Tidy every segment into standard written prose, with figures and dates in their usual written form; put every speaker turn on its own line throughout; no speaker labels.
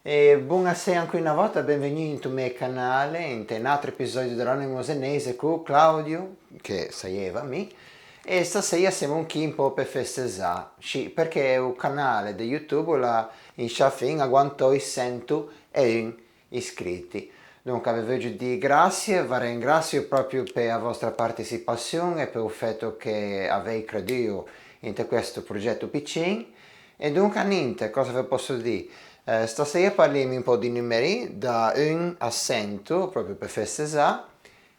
E buonasera anche una volta, benvenuti nel mio canale, in un altro episodio dell'Anonimo Senese con Claudio, che saeva me, e stasera siamo qui un po' per festeggiare, sì, perché il canale di YouTube la in Sciafin agguantò i 101 iscritti. Dunque avevo già di grazie, vi ringrazio proprio per la vostra partecipazione e per il fatto che avete creduto in questo progetto piccino. E dunque niente, cosa vi posso dire? Stasera parliamo un po' di numeri da 1 a 100 proprio per festeggiare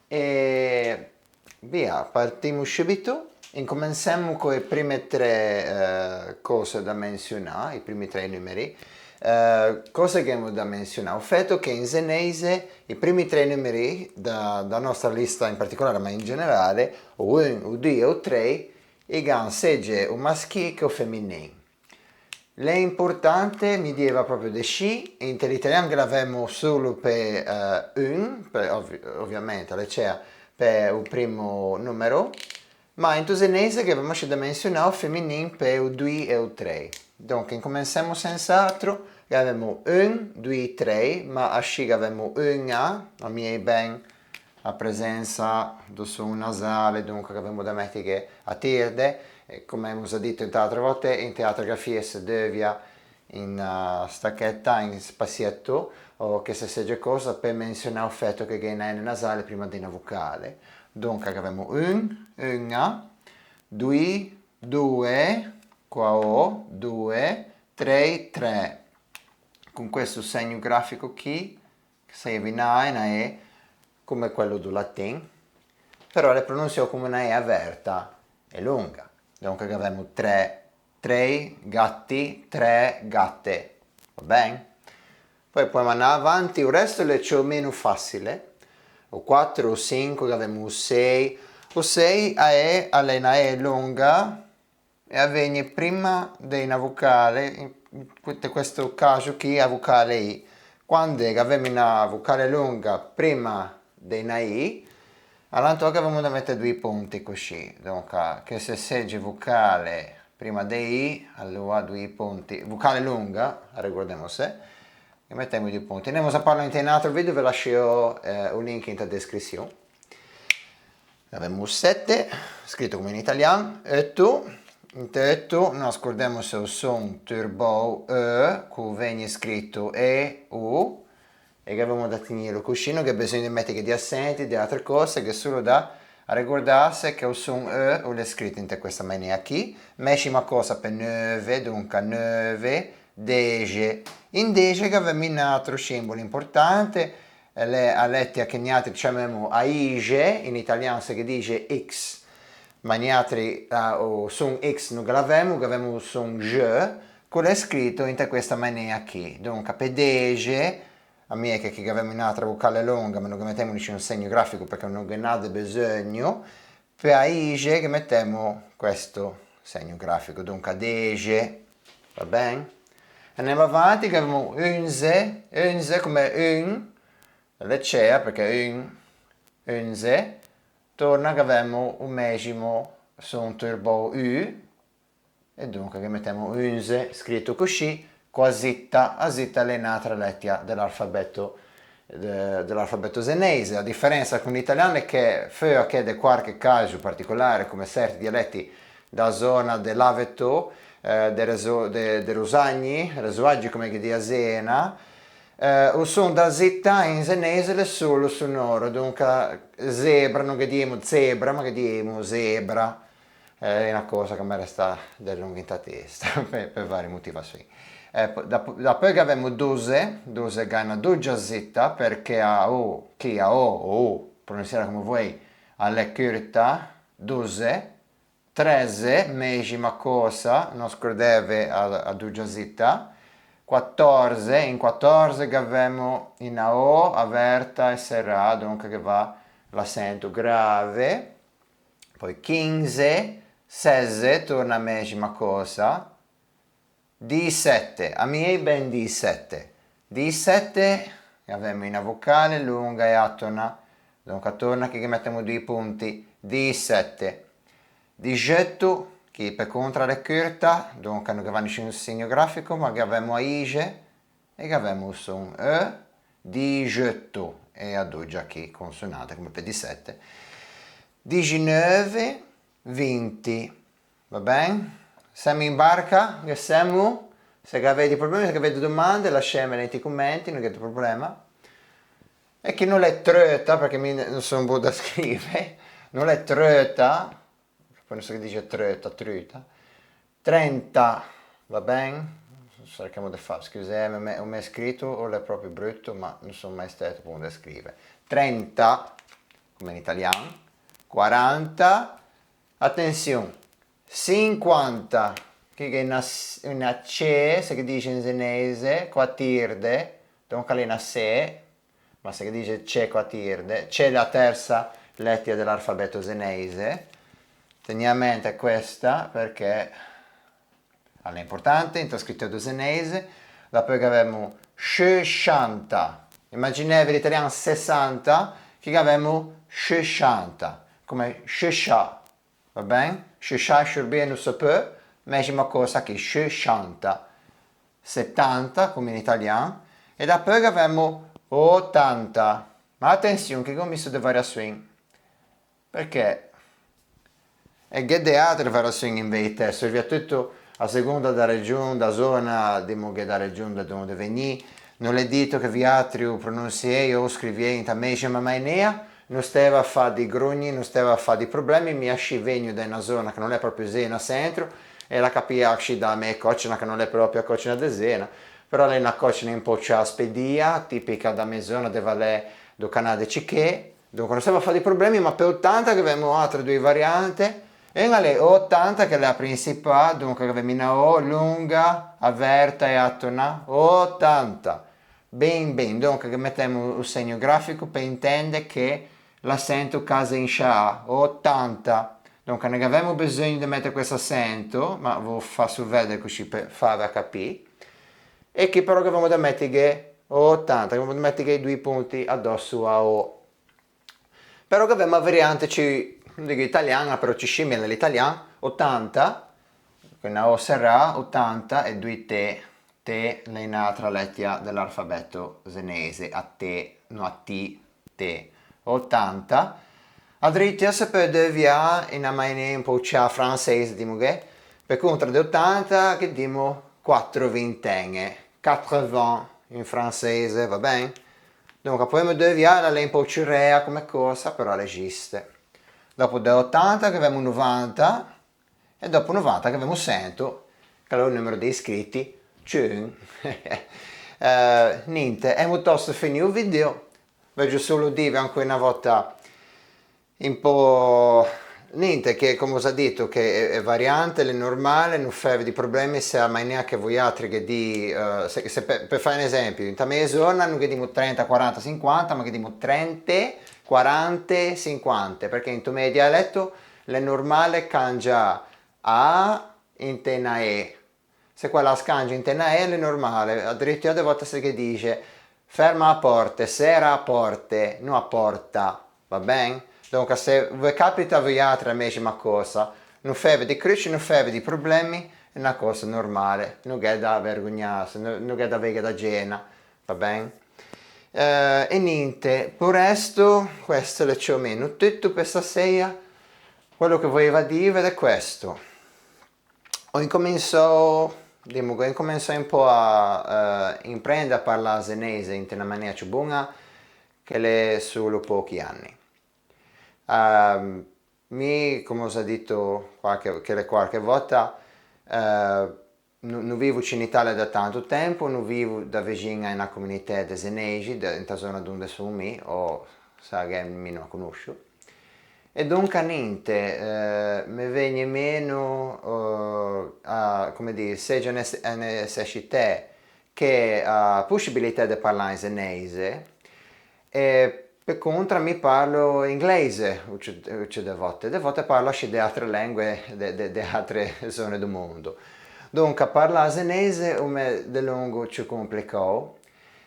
e via, partiamo subito. Incominciamo con le prime tre cose da menzionare, i primi tre numeri. Cosa che abbiamo da menzionare? Il fatto che in senese i primi tre numeri da nostra lista in particolare, ma in generale, o 1, o 2 o 3, i gan segge o maschile che o femminile. L'importante mi diceva proprio di sci, in italiano l'avevamo solo per un, ovviamente, c'è per il primo numero, ma in tosenese che avevamo da menzionare il femminile per il 2 e il 3. Dunque, incominciamo senza altro, abbiamo 1, 2, 3, ma a sci abbiamo 1 a miei ben a presenza del suono nasale, dunque abbiamo da mettere a terde. Come abbiamo già detto in altre volte, in teatrografia si deve in stacchetta, in spazietto, o che se segge cosa per menzionare il fatto che viene in nasale prima di una vocale. Dunque abbiamo un, una, due, due, qua o, due, tre. Con questo segno grafico qui, che serve una E, come quello del latino, però le pronuncio come una E aperta e lunga. Dunque abbiamo tre gatti, tre gatte, va bene? Poi poi andare avanti, il resto è più o meno facile, o 4 o 5, abbiamo 6, o 6 è una E lunga e avviene prima di una vocale, in questo caso qui la vocale I. Quando abbiamo una vocale lunga prima di una I, all'antoche abbiamo da mettere due punti così, dunque che se segge vocale prima di I, allora due punti, vocale lunga, ricordiamo se, e mettiamo due punti. Andiamo a parlare in un altro video, vi lascio un link in descrizione. Abbiamo 7, scritto come in italiano, 8, in tetto non scordiamo se il son turbo che viene scritto E, U, e che abbiamo da tenere il cuscino che bisogna mettere di accenti, di altre cose che solo da ricordarsi che il son E è scritto in questa maniera qui. Mescima cosa per 9, dunque 9, 10. In 10 che abbiamo un altro simbolo importante, a lettera che noi altri chiamiamo AIGE, in italiano si dice X, ma noi altri o son X non abbiamo il son G, quello è scritto in questa maniera qui. Dunque per 10, a me che abbiamo un'altra vocale lunga, ma non mettiamo un segno grafico perché non è bisogno, per AIGE che mettiamo questo segno grafico, dunque 10, va bene? Andiamo avanti che abbiamo unze come un, leccea perché unze, torna che abbiamo un medesimo son turbo U e dunque che mettiamo unze scritto così, qua zitta, a zitta le un'altra lettera dell'alfabeto senese. La differenza con l'italiano è che fuori che da qualche caso particolare come certi dialetti da zona dell'Aveto, de Rosagni, Resuaggi come che di Asena, o sono da zitta in senese le solo sonoro, dunque zebra, non che diamo zebra, ma che diamo zebra, è una cosa che mi resta del lungo in testa per varie motivazioni. Dopo che abbiamo 12 gana 12 zitta perché a O, chi a O, pronunciare come vuoi, alle curta, 12, 13, medesima cosa, non scordeve a 12 zitta, 14, in 14 che abbiamo in O, aperta e serrata, dunque che va l'accento grave, poi 15, 16, torna a medesima cosa, 17, a miei ben 17, 17 abbiamo una vocale lunga e attona, dunque torna che mettiamo due punti, 17, 18 che per contro è corta, dunque non va nessun segno grafico, ma che abbiamo a Ige, e che abbiamo un E, 18, e a due già qui consonante come per 17, 19, 20, va bene? Siamo in barca, che siamo? Se avete problemi, se avete domande, lasciamele nei commenti, non avete problema. E chi non è trötta, perché non sono un po' da scrivere, non è trötta, poi non so che dice trötta, 30, va bene? Cerchiamo di fare, scusate, ho mai scritto o è proprio brutto, ma non sono mai stato buono da scrivere. 30, come in italiano, 40, attenzione, 50, che è una C, se che dice in senese, quartirde, dunque è una C, ma se che dice C quartirde, c'è la terza lettera dell'alfabeto senese, teniamo a mente questa perché è importante, in scritto senese, dopo che abbiamo 60, immaginevi l'italiano 60, che abbiamo 60, come sciscia, va bene? Sciscia, sciurbire, non so più, mesima cosa che 60, 70 come in italiano, e dopo che abbiamo 80, ma attenzione che ho messo delle variazioni, perché e che de altre variazioni in verità, soprattutto a seconda della regione, da zona, da regione da dove veni, non è detto che vi altri pronunziei o scriviei in tamesce ma mainea, non stava a fare di grugni, non stava a fare di problemi, mi esci venio da una zona che non è proprio zena centro e la capisci da me cocina che non è proprio cocina de zena, però è una cocina un po' c'è spedia, tipica da me zona dove è do canale Ciché, dunque non stava a fare di problemi, ma per 80 che abbiamo altre due varianti, e la 80 che è la principale, dunque abbiamo una O lunga, aperta e attona, 80. Ben, dunque che mettiamo un segno grafico per intendere che l'accento casa in scia, 80. Dunque non abbiamo bisogno di mettere questo accento, ma vi faccio vedere così per farvi capire. E che però abbiamo da mettere 80, abbiamo da mettere due punti addosso a O. Però che abbiamo una variante non dico italiana, però ci scimmia nell'italiano, 80, quindi O sarà 80 e due T è un'altra lettera dell'alfabeto senese, a T, no a T, T, 80. Addirittura si può deviare in una maniera un po' francese, diciamo che, per contro di 80 che diciamo 4 ventenne, 80 in francese, va bene? Dunque, poi deviare è un po' cirea come cosa, però esiste. Dopo da 80 che abbiamo 90 e dopo 90 che abbiamo 100, che è il numero di iscritti. Niente, è molto finito il video, voglio solo dire ancora una volta un po' niente, che come ho già detto che è variante, è normale, non fa di problemi se mai neanche voi altri che di se per fare un esempio in tamese zona non che dimo 30 40 50 ma che dimo 30 40 50 perché in tuo dialetto è normale cangia a in tena e se quella scangia in tena e è normale addirittura delle volte si che dice ferma a porte sera a porte non a porta va bene? Dunque se vi capita a voi altri la medesima cosa, non fate di cruci, non fate di problemi, è una cosa normale, non è da vergognarsi, non è da avere da gena, va bene? E niente, per resto, questo è più o meno tutto per stasera, quello che volevo dire è questo. Ho incominciato un po' a imprendere a parlare senese in una maniera più buona che è solo pochi anni. Come ho già detto qualche volta, non vivo in Italia da tanto tempo, non vivo da vicino a una comunità di senesi, in zona dove sono io, o sa che mi non conosco. E dunque niente, mi viene meno, come dire, se c'è una necessità che ha possibilità di parlare in senese, e per contro mi parlo inglese, delle volte parlo anche di altre lingue, di altre zone del mondo. Dunque parlare senese è di lungo più complicato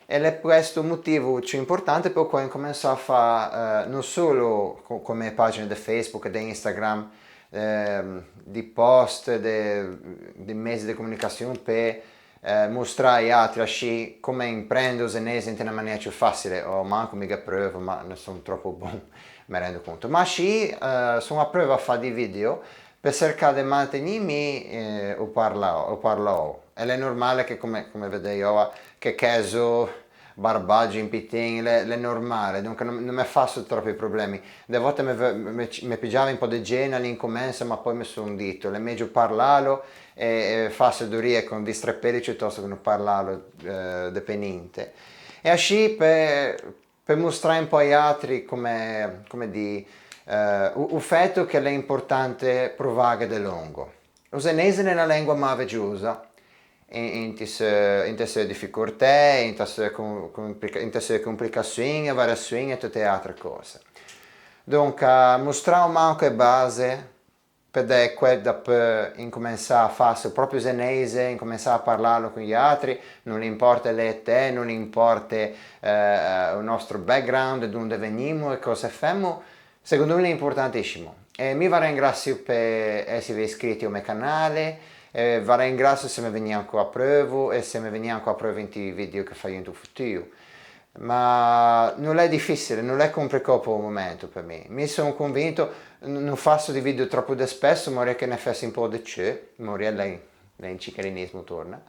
ed è questo motivo più importante per cui ho cominciato a fare non solo come pagine di Facebook e di Instagram, di post, di mezzi di comunicazione per mostrare agli altri asci come imprendo senese in una maniera più facile, o manco mica provo, ma ne sono troppo buono, mi rendo conto. Ma asci sono a prova a fare dei video per cercare di mantenermi o parlare. Ed è normale che come vedete ora, che caso barbaggio in pitting, è normale, dunque non mi faccio troppi problemi. Delle volte mi pigiava un po' di gena all'incomenzo, ma poi mi sono detto, è meglio parlarlo e fare durie con di streppelli piuttosto che non parlarlo di niente. E così per mostrare un po' agli altri come di il fatto che è importante provare di lungo. Lo senese è una lingua meravigliosa in queste difficoltà, in queste complicazioni, variazioni e tutte le altre cose. Dunque, mostrare manco le basi per quello da poi incominciare a fare il proprio senese, incominciare a parlarlo con gli altri, non importa l'età, non importa il nostro background, da dove veniamo e cosa facciamo, secondo me è importantissimo. E mi ringrazio per essere iscritti al mio canale, vi ringrazio se mi venite ancora a prova e se mi venite ancora a prova in tutti i video che faccio in futuro. Ma non è difficile, non è complicato per il momento per me. Mi sono convinto, non faccio dei video troppo spesso, vorrei che ne facessi un po' di più, vorrei l'inciccherinismo torna.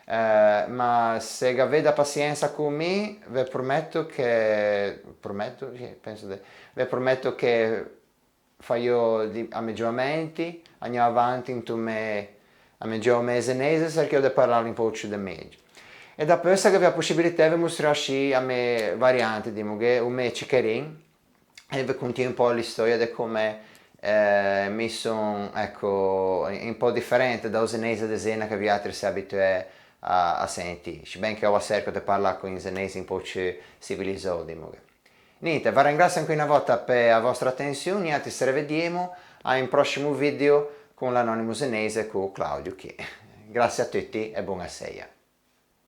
Ma se avete pazienza con me, vi prometto che, vi prometto che farò dei miglioramenti, andiamo avanti in tutte a miglior mesenese, cerco di parlare un po' più di meglio. E da questa che vi la possibilità di mostrarci a me varianti di un me ciccherin e vi continuo un po' la storia di come mi sono ecco, un po' differente da senese di Zena che vi altri si abituati a sentire, ben che ho cerco di parlare con i senesi un po' più civilizzato. Niente, vi ringrazio ancora una volta per la vostra attenzione e ci rivediamo a un prossimo video con l'anonimo senese con Claudio. Grazie a tutti e buonasera.